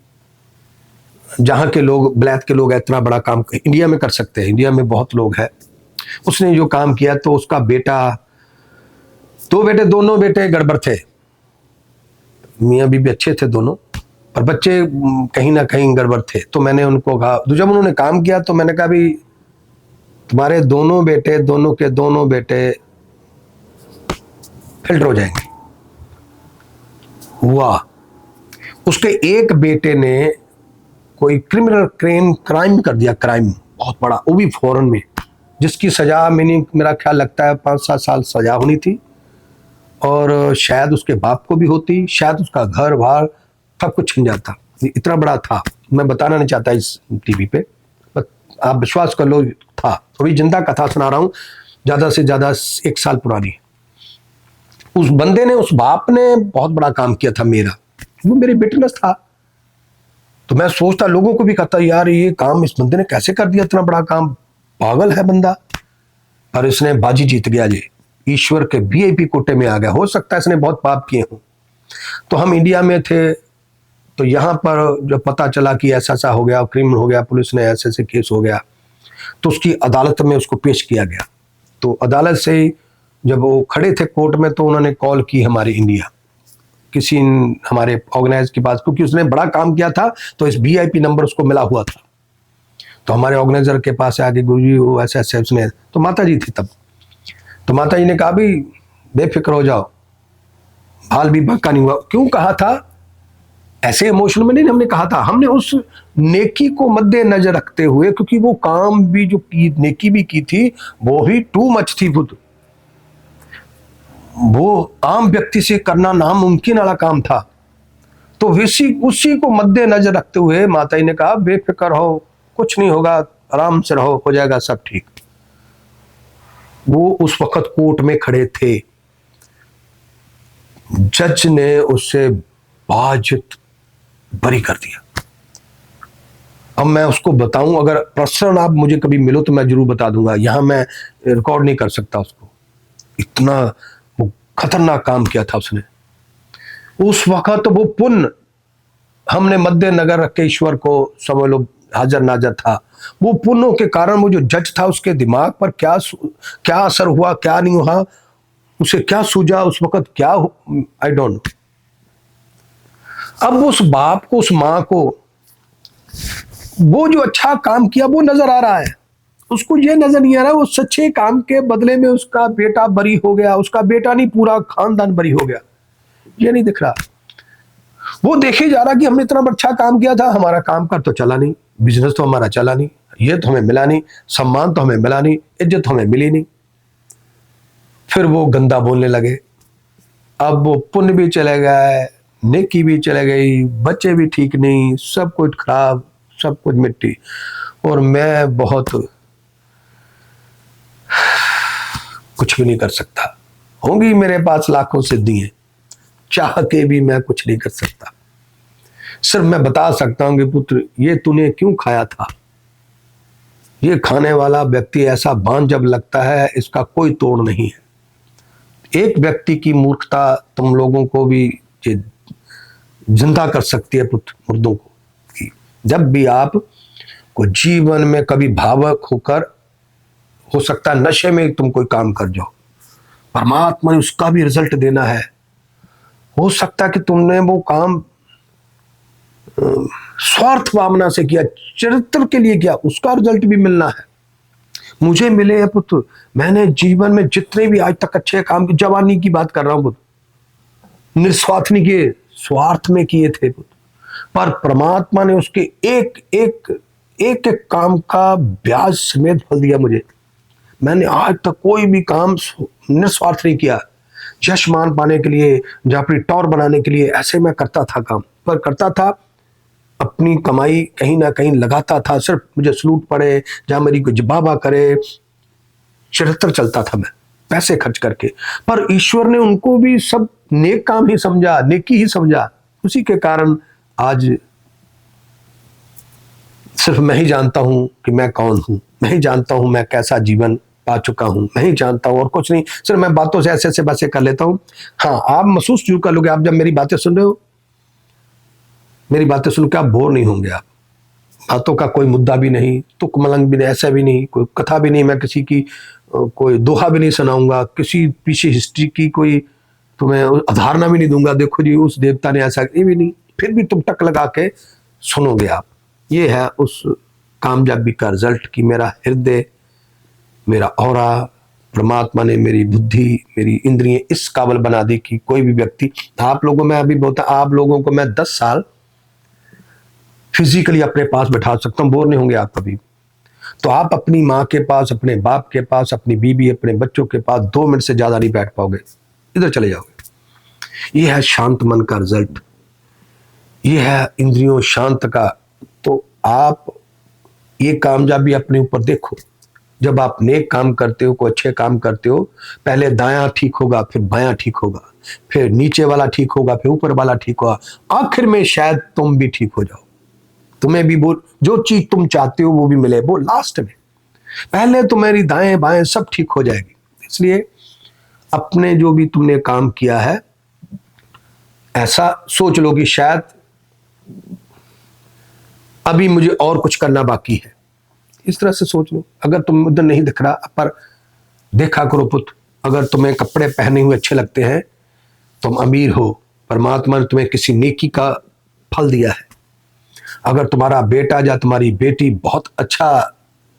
जहां के लोग, ब्लैक के लोग इतना बड़ा काम इंडिया में कर सकते हैं, इंडिया में बहुत लोग हैं। उसने जो काम किया, तो उसका बेटा, दो बेटे, दोनों बेटे गड़बड़ थे, मियाँ बीबी अच्छे थे दोनों, पर बच्चे कहीं ना कहीं गड़बड़ थे। तो मैंने उनको कहा, तो जब उन्होंने काम किया, तो मैंने कहा भी तुम्हारे दोनों बेटे, दोनों के दोनों बेटे फिल्टर हो जाएंगे। हुआ, उसके एक बेटे ने कोई क्रिमिनल क्राइम कर दिया, क्राइम बहुत बड़ा, वो भी फॉरेन में, जिसकी सजा मेरा ख्याल लगता है 5-7 साल सजा होनी थी, और शायद उसके बाप को भी होती, शायद उसका घर बार सब कुछ छिन जाता। इतना बड़ा था, मैं बताना नहीं चाहता इस टीवी पे, आप विश्वास कर लो, था। अभी जिंदा कथा सुना रहा हूं, ज्यादा से ज्यादा 1 साल पुरानी। उस बंदे ने, उस बाप ने बहुत बड़ा काम किया था मेरा, वो मेरे बेटे था। तो मैं सोचता, लोगों को भी कहता, यार ये काम इस बंदे ने कैसे कर दिया, इतना बड़ा काम, पागल है बंदा। पर इसने बाजी जीत गया, जी ईश्वर के वीआईपी कोटे में आ गया। हो सकता है इसने बहुत पाप किए हों। तो हम इंडिया में थे, तो यहाँ पर जब पता चला कि ऐसा ऐसा हो गया, क्रिमिनल हो गया, पुलिस ने ऐसे ऐसे केस हो गया, तो उसकी अदालत में उसको पेश किया गया। तो अदालत से जब वो खड़े थे कोर्ट में, तो उन्होंने कॉल की हमारे इंडिया, किसी हमारे ऑर्गेनाइज के पास, क्योंकि उसने बड़ा काम किया था, तो इस वीआईपी नंबर उसको मिला हुआ था। तो हमारे ऑर्गेनाइजर के पास आके, गुरुजी वो ऐसे ऐसे उसने, तो माता जी थी तब, तो माता जी ने कहा भी बेफिक्र हो जाओ, हाल भी भक्का नहीं हुआ। क्यों कहा था? ऐसे इमोशन में नहीं हमने कहा था, हमने उस नेकी को मद्देनजर रखते हुए, क्योंकि वो काम भी जो की, नेकी भी की थी, वो भी टू मच थी, वो आम व्यक्ति से करना नामुमकिन वाला काम था। तो उसी को मद्देनजर रखते हुए माता जी ने कहा बेफिक्र हो, कुछ नहीं होगा, आराम से रहो, हो जाएगा सब ठीक। वो उस वक्त कोर्ट में खड़े थे, जज ने उससे बाजित बरी कर दिया। अब मैं उसको बताऊं, अगर पर्सनल आप मुझे कभी मिलो तो मैं जरूर बता दूंगा, यहां मैं रिकॉर्ड नहीं कर सकता उसको, इतना वो खतरनाक काम किया था उसने। उस वक्त वो पुण्य हमने मद्देनजर रख के, ईश्वर को समझ लो हाजिर नाजर था, वो पुण्यों के कारण वो जो जज था, उसके दिमाग पर क्या असर हुआ, क्या नहीं हुआ, उसे क्या सूझा उस वक्त, क्या आई डोंट नो। अब उस बाप को, उस मां को, वो जो अच्छा काम किया वो नजर आ रहा है, उसको ये नजर नहीं आ रहा वो सच्चे काम के बदले में उसका बेटा बरी हो गया, उसका बेटा नहीं पूरा खानदान बरी हो गया, ये नहीं दिख रहा। वो देखे जा रहा कि हमने इतना अच्छा काम किया था, हमारा काम कर तो चला नहीं, बिजनेस तो हमारा चला नहीं, ये तो हमें मिला नहीं, सम्मान तो हमें मिला नहीं, इज्जत हमें मिली नहीं। फिर वो गंदा बोलने लगे। अब वो पुण्य भी चले गए, नेकी भी चले गई, बच्चे भी ठीक नहीं, सब कुछ खराब, सब कुछ मिट्टी। और मैं बहुत कुछ भी नहीं कर सकता। होंगी मेरे पास लाखों सिद्धियां, चाह के भी मैं कुछ नहीं कर सकता। सिर्फ मैं बता सकता हूं कि पुत्र, ये तूने क्यों खाया था। ये खाने वाला व्यक्ति ऐसा बांझ जब लगता है, इसका कोई तोड़ नहीं है। एक व्यक्ति की मूर्खता तुम लोगों को भी ये जिंदा कर सकती है पुत्र, मुर्दों को। जब भी आप को जीवन में कभी भावुक होकर, हो सकता है नशे में तुम कोई काम कर जाओ, परमात्मा ने उसका भी रिजल्ट देना है। हो सकता है कि तुमने वो काम स्वार्थ भावना से किया, चरित्र के लिए किया, उसका रिजल्ट भी मिलना है। मुझे मिले हैं पुत्र, मैंने जीवन में जितने भी आज तक अच्छे काम किए, जवानी की बात कर रहा हूं पुत्र, निस्वार्थ नहीं किए, स्वार्थ में किए थे पुत्र। पर परमात्मा ने उसके एक एक एक एक काम का ब्याज समेत फल दिया मुझे। मैंने आज तक कोई भी काम निस्वार्थ नहीं किया, यश मान पाने के लिए या अपनी टौर बनाने के लिए ऐसे मैं करता था काम, पर करता था अपनी कमाई कहीं ना कहीं लगाता था, सिर्फ मुझे सलूट पड़े, जहां मेरी कोई जबाबा करे, चरित्र चलता था मैं पैसे खर्च करके। पर ईश्वर ने उनको भी सब नेक काम ही समझा, नेकी ही समझा। उसी के कारण आज सिर्फ मैं ही जानता हूं कि मैं कौन हूं, मैं ही जानता हूं मैं कैसा जीवन पा चुका हूं, मैं ही जानता हूं और कुछ नहीं। सिर्फ मैं बातों से ऐसे ऐसे बातें कर लेता हूं। हाँ, आप महसूस जरूर कर लोगे, आप जब मेरी बातें सुन रहे हो, मेरी बातें सुन के आप बोर नहीं होंगे। आप बातों का कोई मुद्दा भी नहीं, तुक मलंग भी नहीं, ऐसा भी नहीं, कोई कथा भी नहीं, मैं किसी की कोई दोहा भी नहीं सुनाऊंगा, किसी पीछे हिस्ट्री की कोई तुम्हें अधारणा भी नहीं दूंगा, देखो जी उस देवता ने ऐसा, ये भी नहीं। फिर भी तुम टक लगा के सुनोगे आप। ये है उस कामयाबी का रिजल्ट कि मेरा हृदय, मेरा औरा, परमात्मा ने मेरी बुद्धि, मेरी इंद्रियां इस काबिल बना दी कि कोई भी व्यक्ति, आप लोगों में अभी बोलता, आप लोगों को मैं 10 साल फिजिकली अपने पास बैठा सकता हूं, बोर नहीं होंगे आप कभी। तो आप अपनी माँ के पास, अपने बाप के पास, अपनी बीबी, अपने बच्चों के पास 2 मिनट से ज्यादा नहीं बैठ पाओगे, इधर चले जाओगे। ये है शांत मन का रिजल्ट, ये है इंद्रियों शांत का। तो आप ये कामयाबी अपने ऊपर देखो। जब आप नेक काम करते हो, कोई अच्छे काम करते हो, पहले दायां ठीक होगा, फिर बायां ठीक होगा, फिर नीचे वाला ठीक होगा, फिर ऊपर वाला ठीक होगा, आखिर में शायद तुम भी ठीक हो जाओ। तुम्हें भी वो जो चीज तुम चाहते हो वो भी मिले, वो लास्ट में। पहले तुम्हारी दाएं बाएं सब ठीक हो जाएगी। इसलिए अपने जो भी तुमने काम किया है, ऐसा सोच लो कि शायद अभी मुझे और कुछ करना बाकी है। इस तरह से सोच लो। अगर तुम उधर नहीं दिख रहा, पर देखा करो पुत्र, अगर तुम्हें कपड़े पहने हुए अच्छे लगते हैं, तुम अमीर हो, परमात्मा ने तुम्हें किसी नेकी का फल दिया है। अगर तुम्हारा बेटा या तुम्हारी बेटी बहुत अच्छा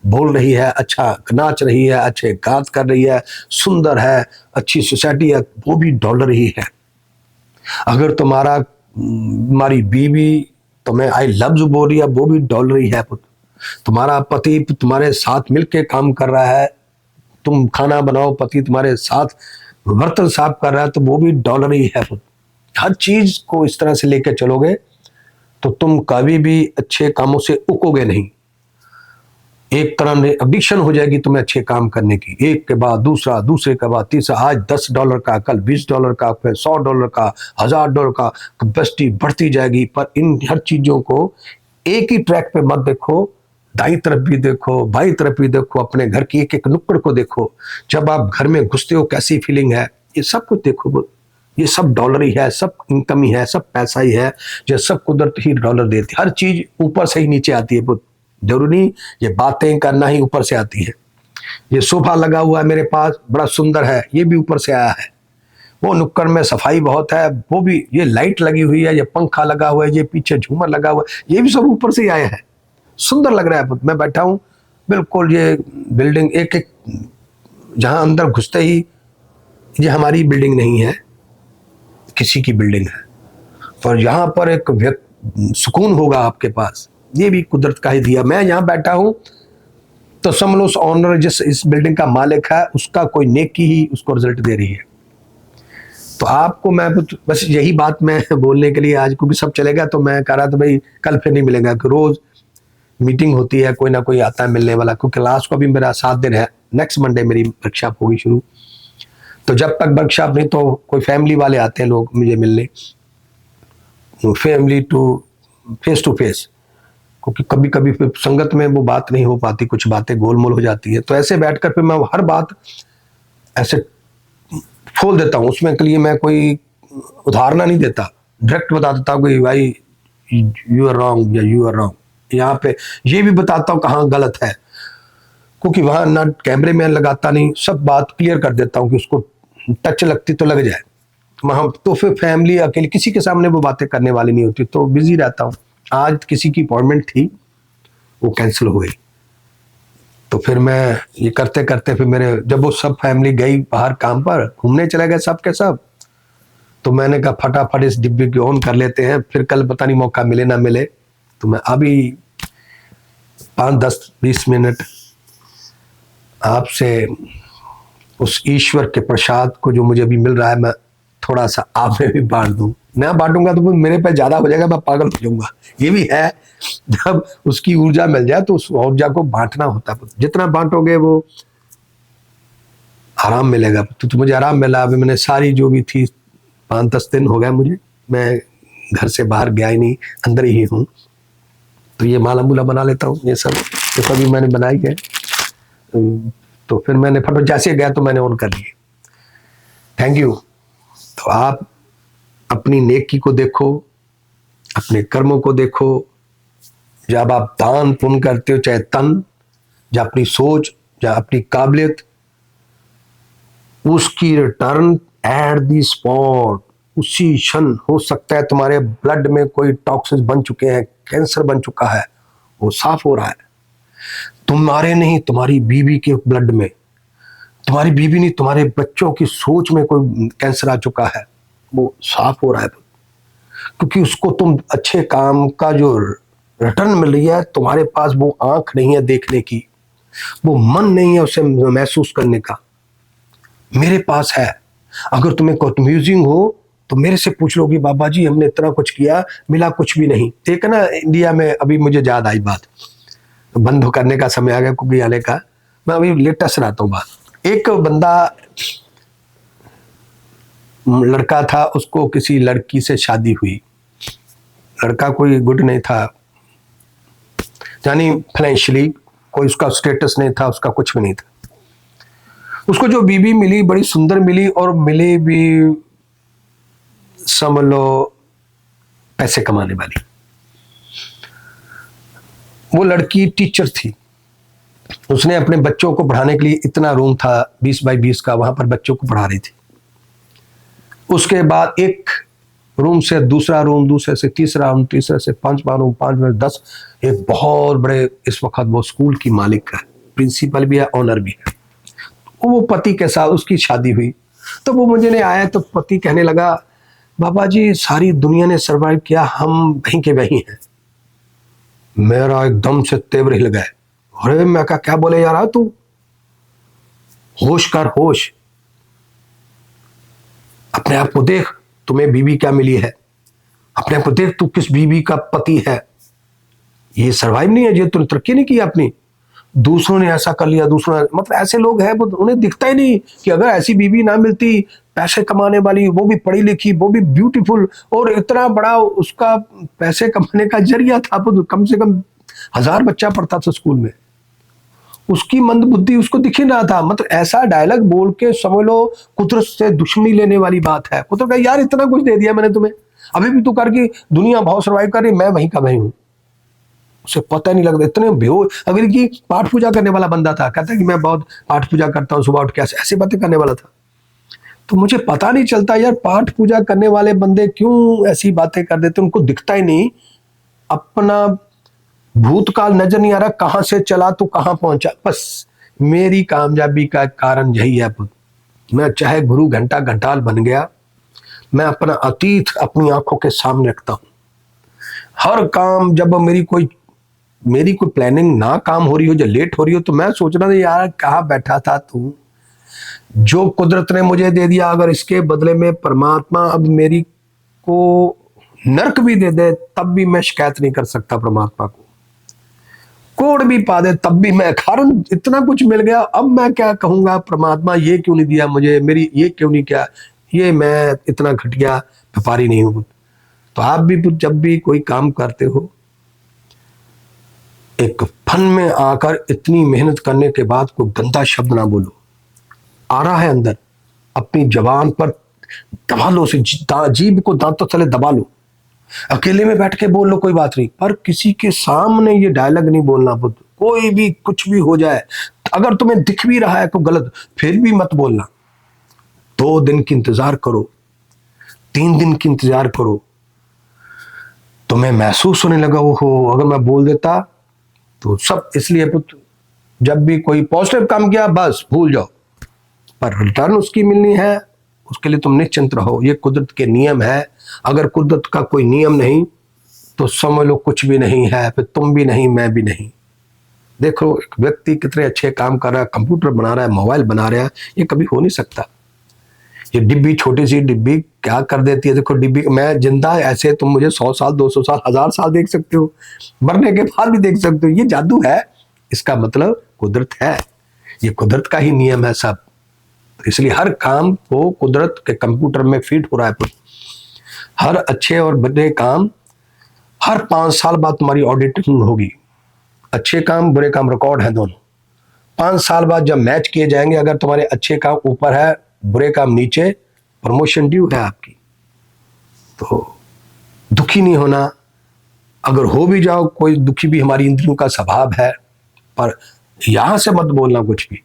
बोल रही है, अच्छा नाच रही है, अच्छे गात कर रही है, सुंदर है, अच्छी सोसाइटी है, वो भी डॉलर ही है। अगर तुम्हारी बीवी तुम्हें आई लव यू बोल रही है, वो भी डॉलर ही है पुत्र। तुम्हारा पति तुम्हारे साथ मिलके काम कर रहा है, तुम खाना बनाओ, पति तुम्हारे साथ बर्तन साफ कर रहा है, तो वो भी डॉलर ही है पुत्र। हर चीज को इस तरह से लेके चलोगे तो तुम कभी भी अच्छे कामों से उकोगे नहीं। एक तरह से एडिक्शन हो जाएगी तुम्हें अच्छे काम करने की, एक के बाद दूसरा, दूसरे के बाद तीसरा। आज $10 का, कल $20 का, फिर $100 का, $1000 का, कैपेसिटी बढ़ती जाएगी। पर इन हर चीजों को एक ही ट्रैक पे मत देखो, दाई तरफ भी देखो, बाई तरफ भी देखो, अपने घर की एक एक नुक्कड़ को देखो। जब आप घर में घुसते हो कैसी फीलिंग है, ये सब कुछ देखो। ये सब डॉलर ही है, सब इनकम ही है, सब पैसा ही है, जो सब कुदरत ही डॉलर देती है। हर चीज ऊपर से ही नीचे आती है पुत्र। जरूरी ये बातें करना ही ऊपर से आती है। ये सोफा लगा हुआ है मेरे पास, बड़ा सुंदर है, ये भी ऊपर से आया है। वो नुक्कड़ में सफाई बहुत है, वो भी। ये लाइट लगी हुई है, ये पंखा लगा हुआ है, ये पीछे झूमर लगा हुआ है, ये भी सब ऊपर से ही आया है। सुंदर लग रहा है पुत्र। मैं बैठा हूँ बिल्कुल, ये बिल्डिंग एक एक, जहां अंदर घुसते ही, ये हमारी बिल्डिंग नहीं है, किसी की बिल्डिंग है, पर यहाँ पर एक सुकून होगा आपके पास, ये भी कुदरत का ही दिया। मैं यहाँ बैठा हूँ, तो समझ लो उस ऑनर, जिस इस बिल्डिंग का मालिक है, उसका कोई नेकी ही उसको रिजल्ट दे रही है। तो आपको मैं बस यही बात मैं बोलने के लिए आज, क्योंकि सब चलेगा तो मैं कह रहा था भाई कल फिर नहीं मिलेगा, कि रोज मीटिंग होती है, कोई ना कोई आता है मिलने वाला, क्योंकि लास्ट को भी मेरा 7 दिन है, नेक्स्ट मंडे मेरी वर्कशॉप होगी शुरू। तो जब तक वर्कशॉप नहीं तो कोई फैमिली वाले आते हैं लोग मुझे मिलने, फैमिली टू फेस, क्योंकि कभी कभी फिर संगत में वो बात नहीं हो पाती, कुछ बातें गोलमोल हो जाती है। तो ऐसे बैठकर फिर मैं हर बात ऐसे खोल देता हूँ, उसमें के लिए मैं कोई उदाहरण नहीं देता, डायरेक्ट बता देता हूँ कि भाई यू आर रॉन्ग या यू आर रॉन्ग। यहाँ पे ये भी बताता हूँ कहाँ गलत है, क्योंकि वहां ना कैमरे में लगाता नहीं, सब बात क्लियर कर देता हूँ कि उसको टच लगती तो लग जाए वहां। तो फिर फैमिली अकेले किसी के सामने वो बातें करने वाली नहीं होती, तो बिजी रहता हूँ। आज किसी की अपॉइंटमेंट थी, वो कैंसिल हो गई। तो फिर मैं ये करते करते फिर मेरे, जब वो सब फैमिली गई बाहर काम पर, घूमने चले गए सब के सब, तो मैंने कहा फटाफट इस डिब्बे को ऑन कर लेते हैं, फिर कल पता नहीं मौका मिले ना मिले। तो मैं अभी 5-10-20 मिनट आपसे उस ईश्वर के प्रसाद को जो मुझे अभी मिल रहा है, मैं थोड़ा सा आप में भी बांट दूं। ना बांटूंगा तो मेरे पे ज्यादा हो जाएगा, मैं पागल हो जाऊंगा। ये भी है, जब उसकी ऊर्जा मिल जाए तो उस ऊर्जा को बांटना होता है। जितना बांटोगे वो आराम मिलेगा। तो मुझे आराम मिला। अभी मैंने सारी जो भी थी, 5-10 दिन हो गए मुझे, मैं घर से बाहर गया ही नहीं, अंदर ही हूँ। तो ये माला मूला बना लेता हूँ, ये सभी मैंने बनाई है। तो फिर मैंने फटो जैसे गया तो मैंने ऑन कर लिए। Thank you. तो आप अपनी नेकी को देखो, अपने कर्मों को देखो। जब आप दान पुण्य करते हो, चाहे तन, या अपनी सोच, या अपनी काबिलियत, उसकी रिटर्न एट दी स्पॉट, उसी क्षण। हो सकता है तुम्हारे ब्लड में कोई टॉक्सिस बन चुके हैं, कैंसर बन चुका है, वो साफ हो रहा है। तुम्हारे नहीं, तुम्हारी बीवी के ब्लड में, तुम्हारी बीवी नहीं, तुम्हारे बच्चों की सोच में कोई कैंसर आ चुका है, वो साफ हो रहा है। क्योंकि उसको तुम अच्छे काम का जो रिटर्न मिल रही है, तुम्हारे पास वो आंख नहीं है देखने की, वो मन नहीं है उसे महसूस करने का, मेरे पास है। अगर तुम्हें कंफ्यूजिंग हो तो मेरे से पूछ लो कि बाबा जी हमने इतना कुछ किया, मिला कुछ भी नहीं। एक ना इंडिया में, अभी मुझे याद आई बात, बंद करने का समय आ गया कुकी आने का, मैं अभी लेटेस्ट रहता हूँ बात। एक बंदा, लड़का था, उसको किसी लड़की से शादी हुई, लड़का कोई गुड नहीं था, यानी फाइनेंशियली कोई उसका स्टेटस नहीं था, उसका कुछ भी नहीं था। उसको जो बीवी मिली बड़ी सुंदर मिली, और मिली भी समझ लो पैसे कमाने वाली। वो लड़की टीचर थी, उसने अपने बच्चों को पढ़ाने के लिए, इतना रूम था 20 बाई 20 का, वहां पर बच्चों को पढ़ा रही थी। उसके बाद एक रूम से दूसरा रूम, दूसरे से तीसरा रूम, तीसरे से पांचवा रूम, 5 में 10, एक बहुत बड़े, इस वक्त वो स्कूल की मालिक है, प्रिंसिपल भी है, ऑनर भी है। वो पति के साथ उसकी शादी हुई। तो वो मुझे नहीं आया, तो पति कहने लगा, बाबा जी सारी दुनिया ने सरवाइव किया, हम वहीं के वहीं हैं। मेरा एकदम से तेवर हिल गए। अरे मैं कहा क्या बोले यार तू, होश कर होश, अपने आप को देख, तुम्हें बीवी क्या मिली है, अपने आप को देख, तू किस बीवी का पति है। ये सरवाइव नहीं है, ये तूने तरक्की नहीं की अपनी, दूसरों ने ऐसा कर लिया, दूसरों ने, मतलब ऐसे लोग हैं, उन्हें दिखता ही नहीं कि अगर ऐसी बीवी ना मिलती, पैसे कमाने वाली, वो भी पढ़ी लिखी, वो भी ब्यूटीफुल, और इतना बड़ा उसका पैसे कमाने का जरिया था, कम से कम 1000 बच्चा पढ़ता था स्कूल में, उसकी मंद बुद्धि उसको दिख ही ना था। मतलब ऐसा डायलॉग बोल के समझ लो कुदरत से दुश्मनी लेने वाली बात है। कुदरत का यार इतना कुछ दे दिया मैंने तुम्हें, अभी भी तू करके दुनिया बहुत सर्वाइव कर रही, मैं वहीं का वहीं हूँ। उसे पता नहीं लगता, इतने बेहोश। अगर की पाठ पूजा करने वाला बंदा था, कहता है कि मैं बहुत पाठ पूजा करता हूँ, सुबह उठ के ऐसी बातें करने वाला था। तो मुझे पता नहीं चलता यार, पाठ पूजा करने वाले बंदे क्यों ऐसी बातें कर देते, उनको दिखता ही नहीं, अपना भूतकाल नजर नहीं आ रहा, कहां से चला तो कहां पहुंचा। बस मेरी कामयाबी का कारण यही है। मैं चाहे गुरु घंटा घंटाल बन गया, मैं अपना अतीत अपनी आंखों के सामने रखता हूं। हर काम, जब मेरी कोई मेरी कोई प्लानिंग ना काम हो रही हो या लेट हो रही हो तो मैं सोच रहा था यार कहाँ बैठा था तू, जो कुदरत ने मुझे दे दिया अगर इसके बदले में परमात्मा अब मेरी को नरक भी दे दे तब भी मैं शिकायत नहीं कर सकता परमात्मा को, कोड़ भी पा दे तब भी मैं, कारण इतना कुछ मिल गया, अब मैं क्या कहूंगा परमात्मा ये क्यों नहीं दिया मुझे, मेरी ये क्यों नहीं किया, ये मैं इतना घटिया व्यापारी नहीं हूं। तो आप भी जब भी कोई काम करते हो एक फन में आकर इतनी मेहनत करने के बाद कोई गंदा शब्द ना बोलो, आ रहा है अंदर अपनी जबान पर दबा लो, उसे जीभ को दांतों तले दबा लो, अकेले में बैठ के बोल लो कोई बात नहीं, पर किसी के सामने ये डायलॉग नहीं बोलना पुत्र, कोई भी कुछ भी हो जाए, अगर तुम्हें दिख भी रहा है कोई गलत फिर भी मत बोलना, 2 दिन की इंतजार करो, 3 दिन की इंतजार करो, तुम्हें महसूस होने लगा वो हो अगर मैं बोल देता तो सब, इसलिए पुत्र जब भी कोई पॉजिटिव काम किया बस भूल जाओ, पर रिटर्न उसकी मिलनी है, उसके लिए तुम निश्चिंत रहो, ये कुदरत के नियम है, अगर कुदरत का कोई नियम नहीं तो समझ लो कुछ भी नहीं है, फिर तुम भी नहीं मैं भी नहीं। देखो एक व्यक्ति कितने अच्छे काम कर रहा है, कंप्यूटर बना रहा है, मोबाइल बना रहा है, ये कभी हो नहीं सकता, ये डिब्बी छोटी सी डिब्बी क्या कर देती है, देखो डिब्बी मैं जिंदा ऐसे तुम मुझे 100 साल 200 साल 1000 साल देख सकते हो, मरने के बाद भी देख सकते हो, ये जादू है, इसका मतलब कुदरत है, ये कुदरत का ही नियम है सब, इसलिए हर काम को कुदरत के कंप्यूटर में फीड हो रहा है, हर अच्छे और बुरे काम हर 5 साल बाद तुम्हारी ऑडिटिंग होगी, अच्छे काम बुरे काम रिकॉर्ड है दोनों, 5 साल बाद जब मैच किए जाएंगे अगर तुम्हारे अच्छे काम ऊपर है बुरे काम नीचे, प्रमोशन ड्यू है आपकी, तो दुखी नहीं होना, अगर हो भी जाओ कोई दुखी भी हमारी इंद्रियों का स्वभाव है, पर यहां से मत बोलना कुछ भी,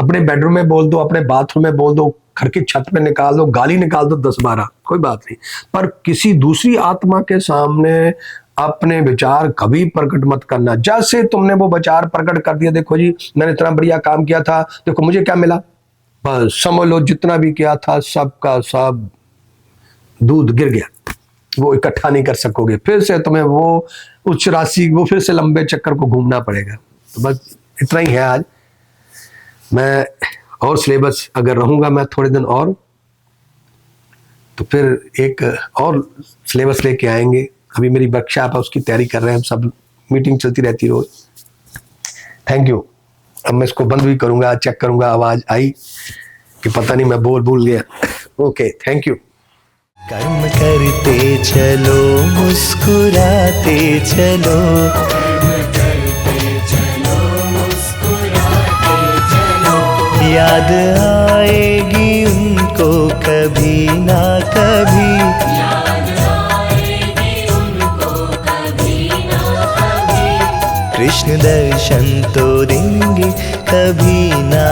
अपने बेडरूम में बोल दो, अपने बाथरूम में बोल दो, घर की छत पे निकाल दो, गाली निकाल दो 10-12 कोई बात नहीं, पर किसी दूसरी आत्मा के सामने अपने विचार कभी प्रकट मत करना, जैसे तुमने वो विचार प्रकट कर दिया, देखो जी मैंने इतना बढ़िया काम किया था, देखो मुझे क्या मिला, बस समझ लो जितना भी किया था सबका सब दूध गिर गया, वो इकट्ठा नहीं कर सकोगे, फिर से तुम्हें वो उच्च राशि वो फिर से लंबे चक्कर को घूमना पड़ेगा। तो बस इतना ही है आज, मैं और सिलेबस अगर रहूंगा मैं थोड़े दिन और तो फिर एक और सिलेबस लेके आएंगे, अभी मेरी वर्कशॉप है उसकी तैयारी कर रहे हैं हम सब, मीटिंग चलती रहती रोज। थैंक यू, अब मैं इसको बंद भी करूंगा, चेक करूंगा आवाज आई कि पता नहीं मैं भूल गया। Okay thank you. कर्म करते चलो मुस्कुराते चलो, याद आएगी उनको कभी ना कभी, कृष्ण दर्शन तो देंगे कभी ना